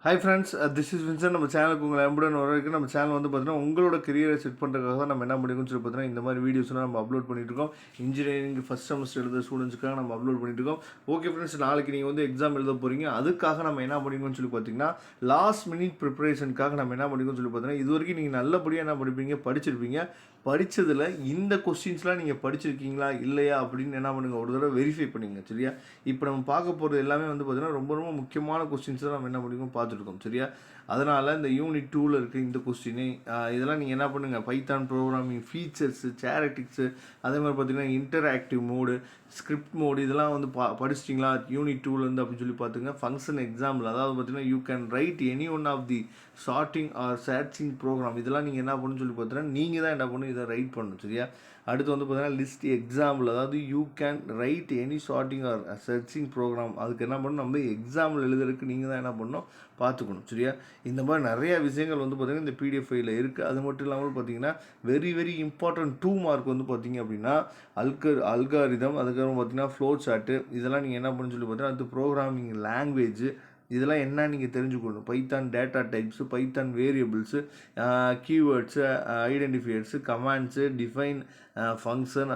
Hi friends, this is Vincent. நம்ம சேனலுக்கு உங்களை அன்புடன் வரவேற்கிறேன். நம்ம சேனல் வந்து பார்த்தீங்கன்னா உங்களோட கரியரை செட் பண்ணுறதுக்காக தான் நம்ம என்ன பண்ணிருக்கோம்னு சொல்லி பார்த்தீங்கன்னா இந்த மாதிரி வீடியோஸ்லாம் நம்ம அப்லோட் பண்ணிட்டு இருக்கோம். இன்ஜினியரிங் ஃபஸ்ட் செமஸ்டர் எழுத ஸ்டூடெண்ட்ஸ்க்காக நம்ம அப்லோட் பண்ணிட்டு இருக்கோம். ஓகே ஃப்ரெண்ட்ஸ், நாளைக்கு நீங்கள் வந்து எக்ஸாம் எழுத போகிறீங்க. அதுக்காக நம்ம என்ன பண்ணிருக்கோம்னு சொல்லி பார்த்தீங்கன்னா லாஸ்ட் மினிட் ப்ரிப்பரேஷனுக்காக நம்ம என்ன பண்ணிருக்கோம்னு சொல்லி பார்த்தீங்கன்னா இது வரைக்கும் நீங்கள் நல்லபடியாக என்ன படிப்பீங்க, படிச்சிருப்பீங்க. படித்ததில் இந்த கொஸ்டின்ஸ்லாம் நீங்கள் படிச்சிருக்கீங்களா இல்லையா அப்படின்னு என்ன பண்ணுங்கள், ஒரு தடவை வெரிஃபை பண்ணிங்க. சரியா? இப்போ நம்ம பார்க்க போகிறது எல்லாமே வந்து பார்த்தீங்கன்னா ரொம்ப ரொம்ப முக்கியமான கொஸ்டின்ஸ் தான் நம்ம என்ன பண்ணிருக்கோம் பார்த்துருக்கோம். சரியா? அதனால் இந்த யூனிட் 2ல் இருக்க இந்த கொஸ்டினு இதெல்லாம் நீங்கள் என்ன பண்ணுங்கள், பைத்தான் ப்ரோக்ராமிங் ஃபீச்சர்ஸு, சேரட்டிக்ஸு, அதே மாதிரி பார்த்தீங்கன்னா இன்டராக்டிவ் மோடு, ஸ்கிரிப்ட் மோடு, இதெல்லாம் வந்து படிச்சிட்டிங்களா யூனிட் 2லேருந்து அப்படின்னு சொல்லி பார்த்துங்க. ஃபங்க்ஷன் எக்ஸாம்பிள், அதாவது பார்த்தீங்கன்னா you can write any one of the sorting or searching program, இதெல்லாம் நீங்கள் என்ன பண்ணணும்னு சொல்லி பார்த்தீங்கன்னா நீங்கள் தான் என்ன பண்ணணும், இதை ரைட் பண்ணணும். சரியா? அடுத்து வந்து பார்த்தீங்கன்னா லிஸ்ட் எக்ஸாம்பிள், அதாவது you can write any sorting or searching program, அதுக்கு என்ன பண்ணணும், நம்ம எக்ஸாம்பிள் எழுதுறதுக்கு நீங்கள் தான் என்ன பண்ணணும், பார்த்துக்கணும். சரியா? இந்த மாதிரி நிறையா விஷயங்கள் வந்து பார்த்திங்கன்னா இந்த பிடிஎஃப் ஃபைலில் இருக்குது. அது மட்டும் இல்லாமல் பார்த்தீங்கன்னா வெரி வெரி இம்பார்ட்டன்ட் 2 மார்க் வந்து பார்த்திங்க அப்படின்னா அல்காரிதம், அதுக்கப்புறம் பார்த்திங்கன்னா ஃப்ளோ சார்ட்டு, இதெல்லாம் நீங்கள் என்ன பண்ணணும்னு சொல்லி பார்த்தீங்கன்னா அது ப்ரோக்ராமிங் லாங்குவேஜ், இதெல்லாம் என்ன நீங்கள் தெரிஞ்சுக்கணும். Python data types, Python variables, keywords, identifiers, commands, define function,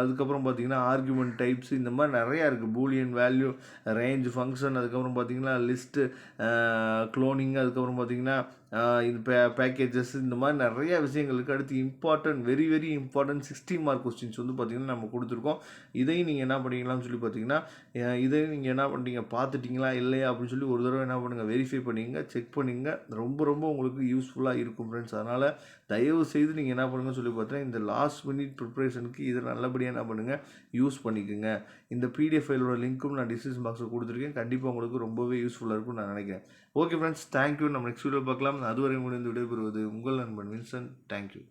அதுக்கப்புறம் பார்த்தீங்கன்னா ஆர்குமெண்ட் டைப்ஸ், இந்த மாதிரி நிறையா இருக்குது. பூலியன் வேல்யூ, ரேஞ்ச் ஃபங்க்ஷன், அதுக்கப்புறம் பார்த்தீங்கன்னா லிஸ்ட்டு, க்ளோனிங், அதுக்கப்புறம் பார்த்தீங்கன்னா இது பேக்கேஜஸ், இந்த மாதிரி நிறையா விஷயங்கள் இருக்குது. அடுத்து important, very very important 60 mark questions வந்து பார்த்திங்கன்னா நம்ம கொடுத்துருக்கோம். இதையும் நீங்கள் என்ன பண்ணிக்கலாம்னு சொல்லி பார்த்தீங்கன்னா இதையும் நீங்கள் என்ன பண்ணுறீங்க, பார்த்துட்டிங்களா இல்லையா அப்படின்னு சொல்லி ஒரு தடவை என்ன பண்ணுங்கள், வெரிஃபை பண்ணிங்க, செக் பண்ணிங்க. ரொம்ப ரொம்ப உங்களுக்கு யூஸ்ஃபுல்லாக இருக்கும் ஃப்ரெண்ட்ஸ். அதனால் தயவு செய்து நீங்கள் என்ன பண்ணுங்கன்னு சொல்லி பார்த்தீங்கன்னா இந்த லாஸ்ட் மினிட் ப்ரிப்பரேஷனுக்கு இதை நல்லபடியாக என்ன பண்ணுங்கள், யூஸ் பண்ணிக்கோங்க. இந்த பிடிஎஃப் ஃபைலோட லிங்க்கும் நான் டிஸ்கிரிப்ஷன் பாக்ஸில் கொடுத்துருக்கேன். கண்டிப்பாக உங்களுக்கு ரொம்பவே யூஸ்ஃபுல்லாக இருக்கும்னு நான் நினைக்கிறேன். Okay friends, thank you. நம்ம நெக்ஸ்ட் வீடியோ பார்க்கலாம். அதுவரை முடிந்து விடைபெறுவது உங்கள் நண்பன் வின்சென்ட். தேங்க்யூ.